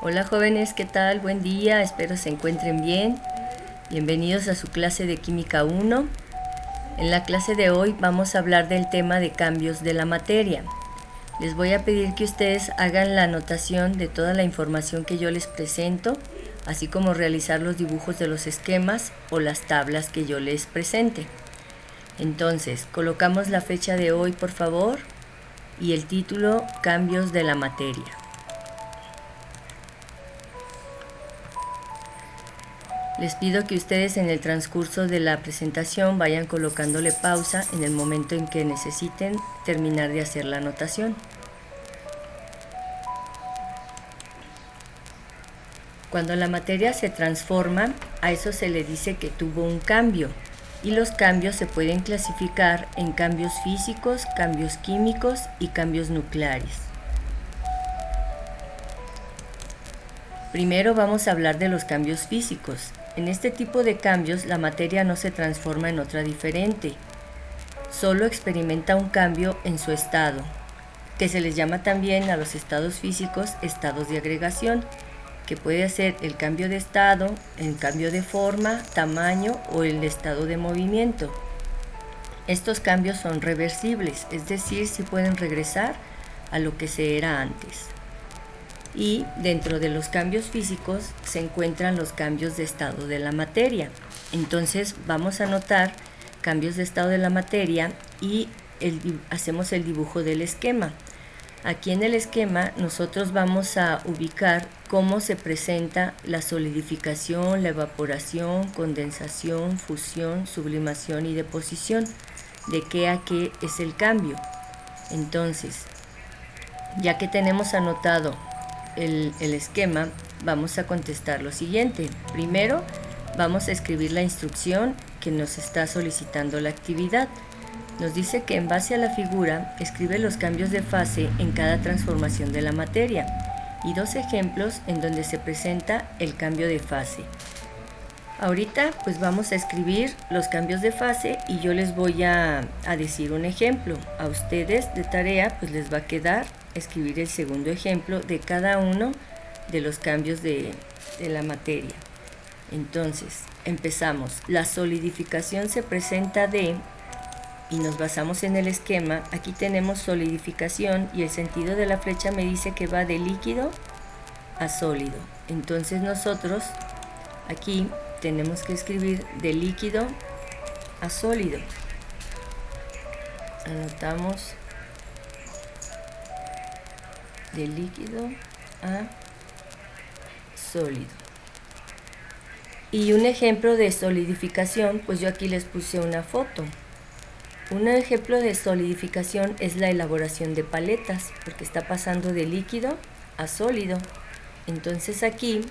Hola jóvenes, ¿qué tal? Buen día, espero se encuentren bien. Bienvenidos a su clase de Química 1. En la clase de hoy vamos a hablar del tema de cambios de la materia. Les voy a pedir que ustedes hagan la anotación de toda la información que yo les presento, así como realizar los dibujos de los esquemas o las tablas que yo les presente. Entonces, colocamos la fecha de hoy, por favor, y el título, Cambios de la materia. Les pido que ustedes en el transcurso de la presentación vayan colocándole pausa en el momento en que necesiten terminar de hacer la anotación. Cuando la materia se transforma, a eso se le dice que tuvo un cambio, y los cambios se pueden clasificar en cambios físicos, cambios químicos y cambios nucleares. Primero vamos a hablar de los cambios físicos. En este tipo de cambios la materia no se transforma en otra diferente, solo experimenta un cambio en su estado, que se les llama también a los estados físicos estados de agregación, que puede ser el cambio de estado, el cambio de forma, tamaño o el estado de movimiento. Estos cambios son reversibles, es decir, si pueden regresar a lo que se era antes. Y dentro de los cambios físicos se encuentran los cambios de estado de la materia. Entonces vamos a notar cambios de estado de la materia y hacemos el dibujo del esquema. Aquí en el esquema nosotros vamos a ubicar cómo se presenta la solidificación, la evaporación, condensación, fusión, sublimación y deposición. De qué a qué es el cambio. Entonces, ya que tenemos anotado el esquema, vamos a contestar lo siguiente. Primero, vamos a escribir la instrucción que nos está solicitando la actividad. Nos dice que en base a la figura, escribe los cambios de fase en cada transformación de la materia y dos ejemplos en donde se presenta el cambio de fase. Ahorita pues vamos a escribir los cambios de fase y yo les voy a decir un ejemplo. A ustedes de tarea pues les va a quedar escribir el segundo ejemplo de cada uno de los cambios de la materia. Entonces, empezamos. La solidificación se presenta y nos basamos en el esquema. Aquí tenemos solidificación y el sentido de la flecha me dice que va de líquido a sólido. Entonces nosotros aquí tenemos que escribir de líquido a sólido. Anotamos de líquido a sólido. Y un ejemplo de solidificación, pues yo aquí les puse una foto. Un ejemplo de solidificación es la elaboración de paletas, porque está pasando de líquido a sólido. Entonces aquí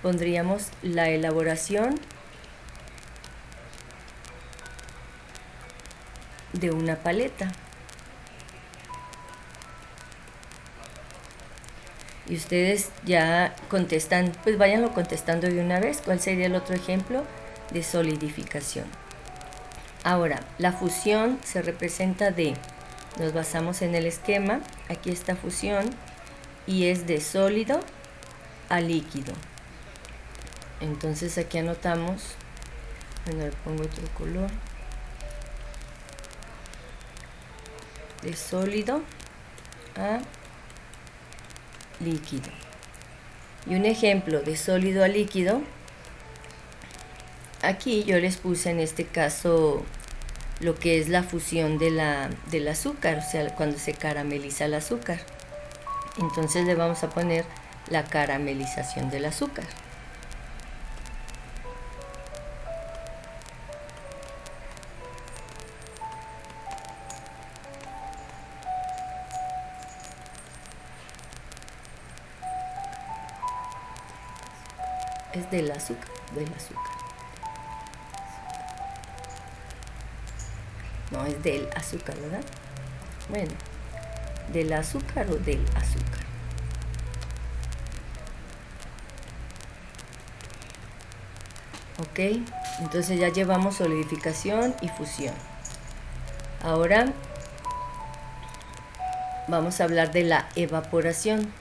pondríamos la elaboración de una paleta. Y ustedes ya contestan, pues váyanlo contestando de una vez. ¿Cuál sería el otro ejemplo de solidificación? Ahora, la fusión se representa nos basamos en el esquema, aquí está fusión, y es de sólido a líquido. Entonces aquí anotamos, bueno, le pongo otro color, de sólido a líquido. Y un ejemplo de sólido a líquido, aquí yo les puse en este caso lo que es la fusión del azúcar, o sea, cuando se carameliza el azúcar. Entonces le vamos a poner la caramelización del azúcar. Es del azúcar, No, es del azúcar, ¿verdad? Bueno, del azúcar o del azúcar. Ok, entonces ya llevamos solidificación y fusión. Ahora vamos a hablar de la evaporación.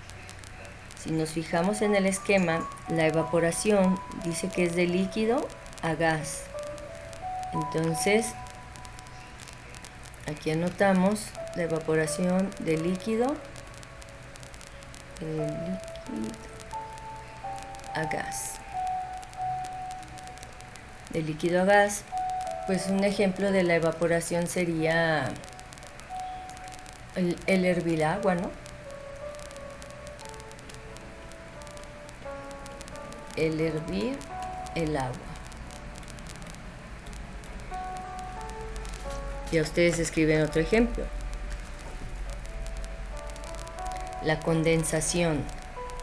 Si nos fijamos en el esquema, la evaporación dice que es de líquido a gas. Entonces, aquí anotamos la evaporación de líquido a gas. De líquido a gas, pues un ejemplo de la evaporación sería el hervir agua, ¿no? El hervir el agua. Ya ustedes escriben otro ejemplo. La condensación.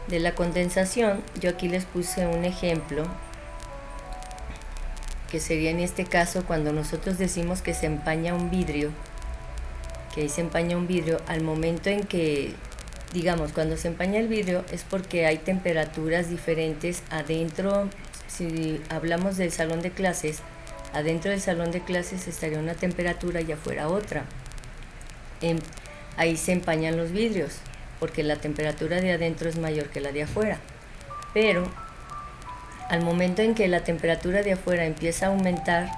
De la condensación, yo aquí les puse un ejemplo que sería en este caso cuando nosotros decimos que se empaña un vidrio, que ahí se empaña un vidrio, al momento en que, digamos, cuando se empaña el vidrio es porque hay temperaturas diferentes adentro. Si hablamos del salón de clases, adentro del salón de clases estaría una temperatura y afuera otra. Ahí se empañan los vidrios, porque la temperatura de adentro es mayor que la de afuera. Pero al momento en que la temperatura de afuera empieza a aumentar,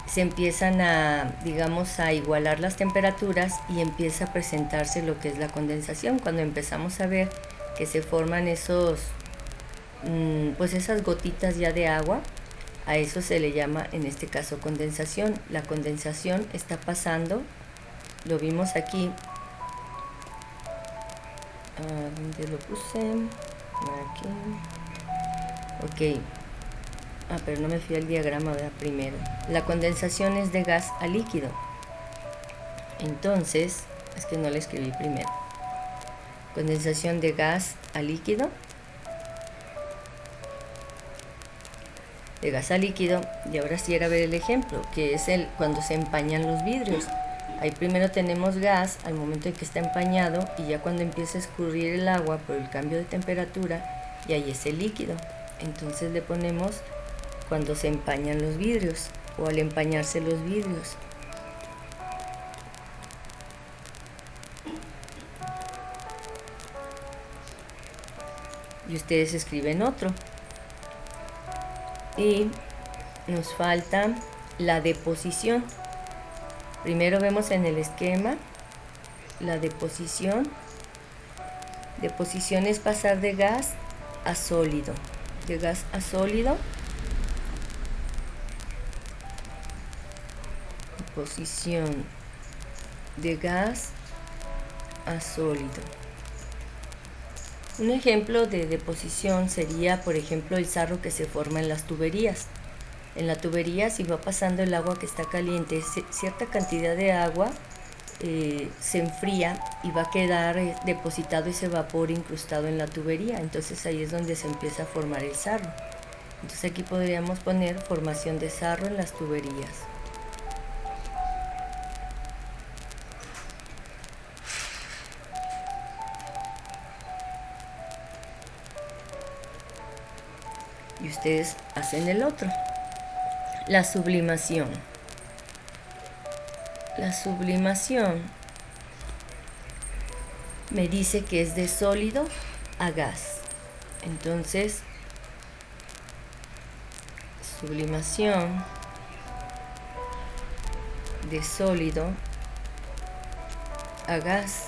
se empiezan a, digamos, a igualar las temperaturas y empieza a presentarse lo que es la condensación. Cuando empezamos a ver que se forman pues esas gotitas ya de agua, a eso se le llama en este caso condensación. La condensación está pasando, lo vimos aquí. ¿Dónde lo puse? Aquí. Ok. Pero no me fui al diagrama, ¿verdad? Primero. La condensación es de gas a líquido. Entonces, es que no le escribí primero. Condensación de gas a líquido. De gas a líquido. Y ahora sí era ver el ejemplo, que es cuando se empañan los vidrios. Ahí primero tenemos gas al momento en que está empañado, y ya cuando empieza a escurrir el agua por el cambio de temperatura, y ahí es el líquido. Entonces le ponemos cuando se empañan los vidrios o al empañarse los vidrios. Y ustedes escriben otro. Y nos falta la deposición. Primero vemos en el esquema la deposición. Deposición es pasar de gas a sólido. De gas a sólido. Deposición de gas a sólido. Un ejemplo de deposición sería, por ejemplo, el sarro que se forma en las tuberías. En la tubería, si va pasando el agua que está caliente, cierta cantidad de agua se enfría y va a quedar depositado ese vapor incrustado en la tubería. Entonces ahí es donde se empieza a formar el sarro. Entonces aquí podríamos poner formación de sarro en las tuberías. Y ustedes hacen el otro. La sublimación. La sublimación me dice que es de sólido a gas. Entonces, sublimación de sólido a gas.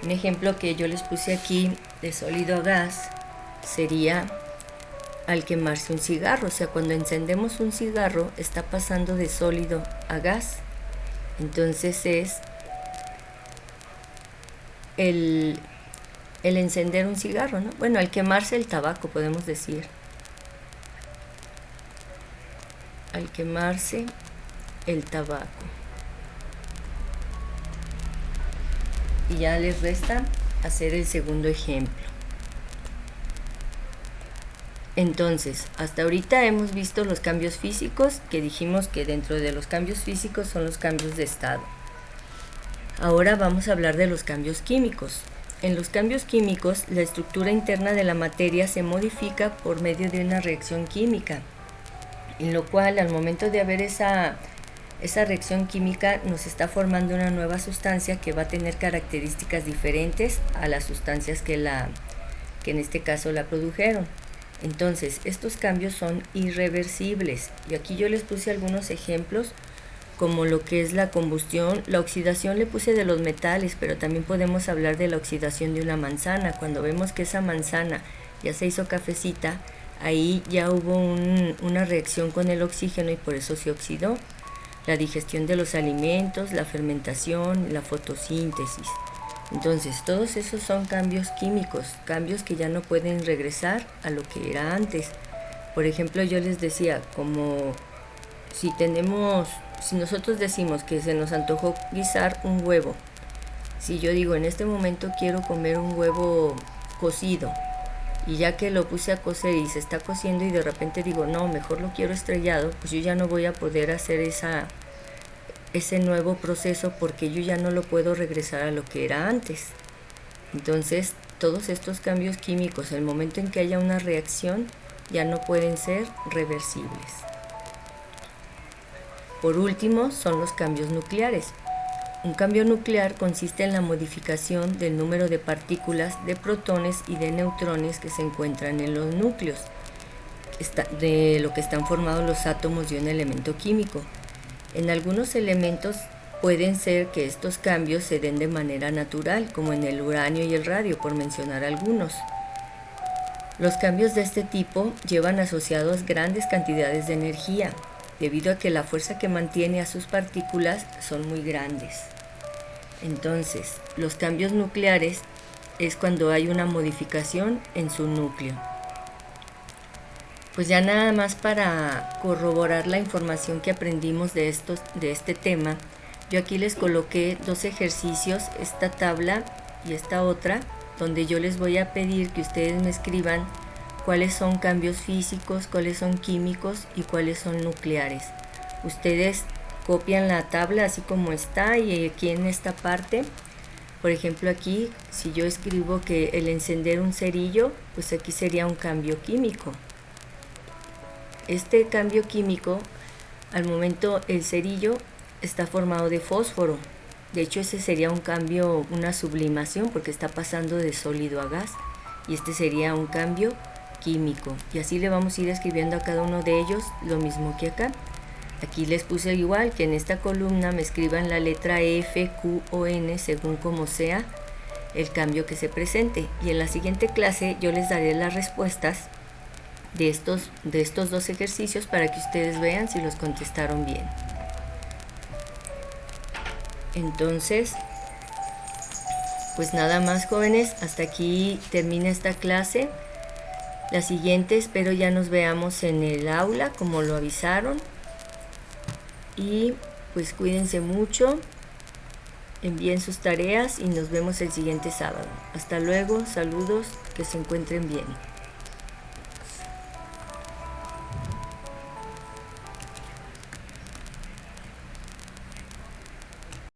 Un ejemplo que yo les puse aquí de sólido a gas sería al quemarse un cigarro. O sea, cuando encendemos un cigarro está pasando de sólido a gas. Entonces es el encender un cigarro, ¿no? Bueno, al quemarse el tabaco, podemos decir. Al quemarse el tabaco. Y ya les resta hacer el segundo ejemplo. Entonces, hasta ahorita hemos visto los cambios físicos, que dijimos que dentro de los cambios físicos son los cambios de estado. Ahora vamos a hablar de los cambios químicos. En los cambios químicos, la estructura interna de la materia se modifica por medio de una reacción química, en lo cual al momento de haber esa reacción química nos está formando una nueva sustancia que va a tener características diferentes a las sustancias que la que en este caso la produjeron. Entonces, estos cambios son irreversibles. Y aquí yo les puse algunos ejemplos, como lo que es la combustión. La oxidación le puse de los metales, pero también podemos hablar de la oxidación de una manzana. Cuando vemos que esa manzana ya se hizo cafecita, ahí ya hubo una reacción con el oxígeno y por eso se oxidó. La digestión de los alimentos, la fermentación, la fotosíntesis. Entonces, todos esos son cambios químicos, cambios que ya no pueden regresar a lo que era antes. Por ejemplo, yo les decía, como si nosotros decimos que se nos antojó guisar un huevo, si yo digo en este momento quiero comer un huevo cocido, y ya que lo puse a cocer y se está cociendo y de repente digo, no, mejor lo quiero estrellado, pues yo ya no voy a poder hacer ese nuevo proceso porque yo ya no lo puedo regresar a lo que era antes. Entonces, todos estos cambios químicos, el momento en que haya una reacción, ya no pueden ser reversibles. Por último, son los cambios nucleares. Un cambio nuclear consiste en la modificación del número de partículas, de protones y de neutrones que se encuentran en los núcleos, de lo que están formados los átomos de un elemento químico. En algunos elementos pueden ser que estos cambios se den de manera natural, como en el uranio y el radio, por mencionar algunos. Los cambios de este tipo llevan asociados grandes cantidades de energía, debido a que la fuerza que mantiene a sus partículas son muy grandes. Entonces, los cambios nucleares es cuando hay una modificación en su núcleo. Pues ya nada más para corroborar la información que aprendimos de este tema, yo aquí les coloqué 2 ejercicios, esta tabla y esta otra, donde yo les voy a pedir que ustedes me escriban cuáles son cambios físicos, cuáles son químicos y cuáles son nucleares. Ustedes copian la tabla así como está y aquí en esta parte, por ejemplo aquí, si yo escribo que el encender un cerillo, pues aquí sería un cambio químico. Este cambio químico, al momento el cerillo está formado de fósforo. De hecho, ese sería un cambio, una sublimación, porque está pasando de sólido a gas. Y este sería un cambio químico. Y así le vamos a ir escribiendo a cada uno de ellos lo mismo que acá. Aquí les puse igual que en esta columna me escriban la letra F, Q o N según como sea el cambio que se presente. Y en la siguiente clase yo les daré las respuestas de estos 2 ejercicios para que ustedes vean si los contestaron bien. Entonces, pues nada más, jóvenes, hasta aquí termina esta clase. La siguiente espero ya nos veamos en el aula como lo avisaron. Y pues cuídense mucho, envíen sus tareas y nos vemos el siguiente sábado. Hasta luego, saludos, que se encuentren bien.